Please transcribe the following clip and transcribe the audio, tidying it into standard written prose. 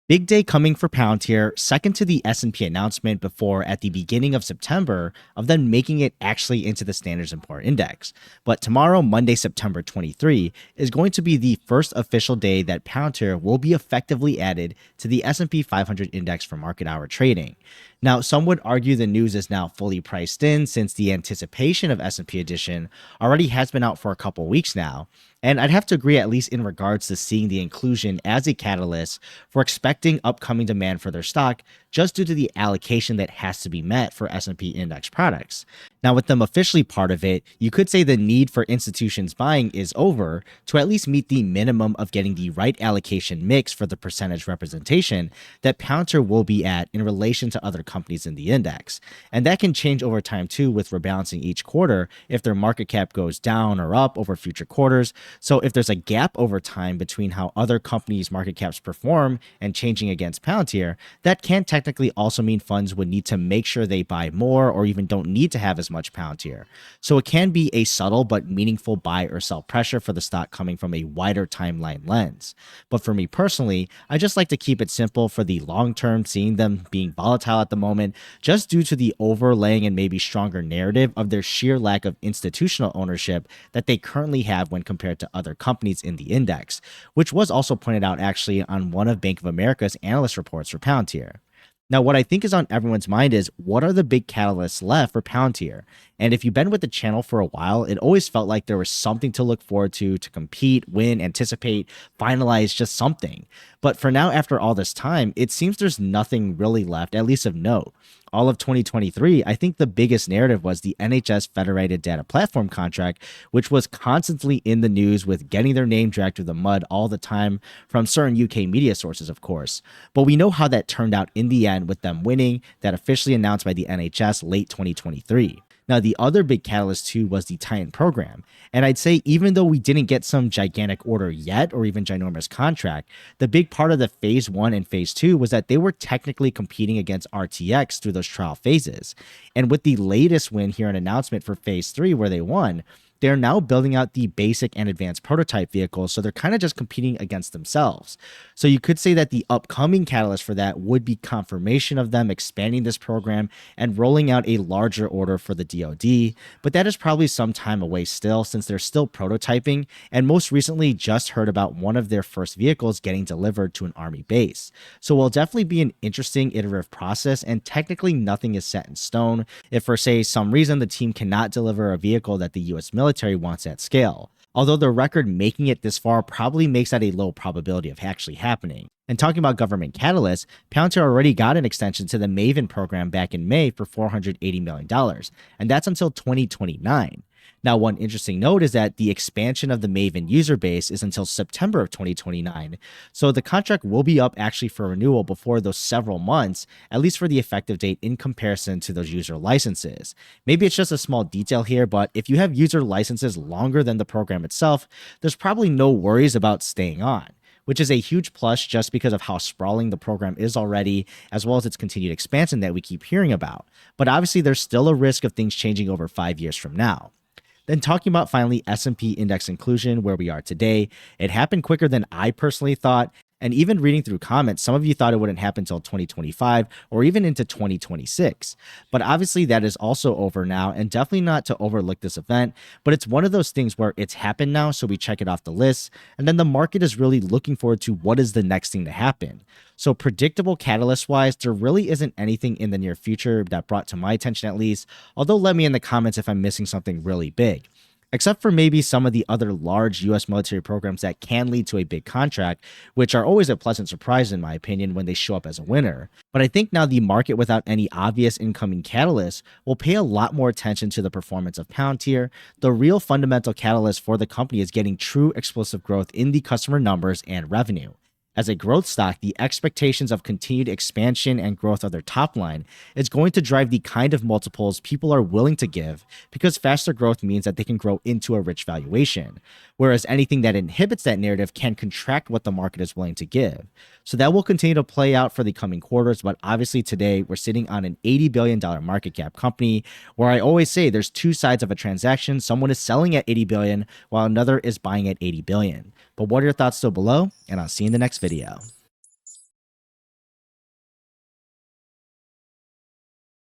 Big day coming for Palantir, second to the S&P announcement before at the beginning of September of them making it actually into the Standards & Poor's Index. But tomorrow, Monday, September 23, is going to be the first official day that Palantir will be effectively added to the S&P 500 index for market hour trading. Now, some would argue the news is now fully priced in since the anticipation of S&P addition already has been out for a couple weeks now. And I'd have to agree, at least in regards to seeing the inclusion as a catalyst for expecting upcoming demand for their stock, just due to the allocation that has to be met for S&P index products. Now, with them officially part of it, you could say the need for institutions buying is over to at least meet the minimum of getting the right allocation mix for the percentage representation that Palantir will be at in relation to other companies in the index. And that can change over time too, with rebalancing each quarter if their market cap goes down or up over future quarters. So if there's a gap over time between how other companies' market caps perform and changing against Palantir, that can technically also mean funds would need to make sure they buy more or even don't need to have as much Palantir. So it can be a subtle but meaningful buy or sell pressure for the stock coming from a wider timeline lens. But for me personally, I just like to keep it simple for the long term, seeing them being volatile at the moment, just due to the overlaying and maybe stronger narrative of their sheer lack of institutional ownership that they currently have when compared to other companies in the index, which was also pointed out actually on one of Bank of America's analyst reports for Palantir. Now, what I think is on everyone's mind is what are the big catalysts left for Palantir? And if you've been with the channel for a while, it always felt like there was something to look forward to compete, win, anticipate, finalize, just something. But for now, after all this time, it seems there's nothing really left, at least of note. All of 2023, I think the biggest narrative was the NHS Federated Data Platform contract, which was constantly in the news with getting their name dragged through the mud all the time from certain UK media sources, of course. But we know how that turned out in the end with them winning, that officially announced by the NHS late 2023. Now, the other big catalyst too was the Titan program. And I'd say even though we didn't get some gigantic order yet or even ginormous contract, the big part of the phase 1 and phase 2 was that they were technically competing against RTX through those trial phases. And with the latest win here, an announcement for phase 3 where they won, they're now building out the basic and advanced prototype vehicles, so they're kind of just competing against themselves. So you could say that the upcoming catalyst for that would be confirmation of them expanding this program and rolling out a larger order for the DoD, but that is probably some time away still since they're still prototyping and most recently just heard about one of their first vehicles getting delivered to an Army base. So it will definitely be an interesting iterative process, and technically nothing is set in stone if for say some reason the team cannot deliver a vehicle that the US military wants at scale. Although the record making it this far probably makes that a low probability of actually happening. And talking about government catalysts, Palantir already got an extension to the Maven program back in May for $480 million, and that's until 2029. Now, one interesting note is that the expansion of the Maven user base is until September of 2029, so the contract will be up actually for renewal before those several months, at least for the effective date in comparison to those user licenses. Maybe it's just a small detail here, but if you have user licenses longer than the program itself, there's probably no worries about staying on, which is a huge plus just because of how sprawling the program is already, as well as its continued expansion that we keep hearing about. But obviously, there's still a risk of things changing over 5 years from now. Then talking about finally S&P index inclusion, where we are today, it happened quicker than I personally thought. And even reading through comments, some of you thought it wouldn't happen until 2025 or even into 2026. But obviously that is also over now, and definitely not to overlook this event, but it's one of those things where it's happened now, so we check it off the list, and then the market is really looking forward to what is the next thing to happen. So predictable catalyst-wise, there really isn't anything in the near future that brought to my attention at least, although let me in the comments if I'm missing something really big. Except for maybe some of the other large US military programs that can lead to a big contract, which are always a pleasant surprise in my opinion when they show up as a winner. But I think now the market without any obvious incoming catalyst will pay a lot more attention to the performance of Palantir. The real fundamental catalyst for the company is getting true explosive growth in the customer numbers and revenue. As a growth stock, the expectations of continued expansion and growth of their top line is going to drive the kind of multiples people are willing to give, because faster growth means that they can grow into a rich valuation, whereas anything that inhibits that narrative can contract what the market is willing to give. So that will continue to play out for the coming quarters, but obviously today we're sitting on an $80 billion market cap company where I always say there's two sides of a transaction. Someone is selling at 80 billion while another is buying at 80 billion. But what are your thoughts still below? And I'll see you in the next video.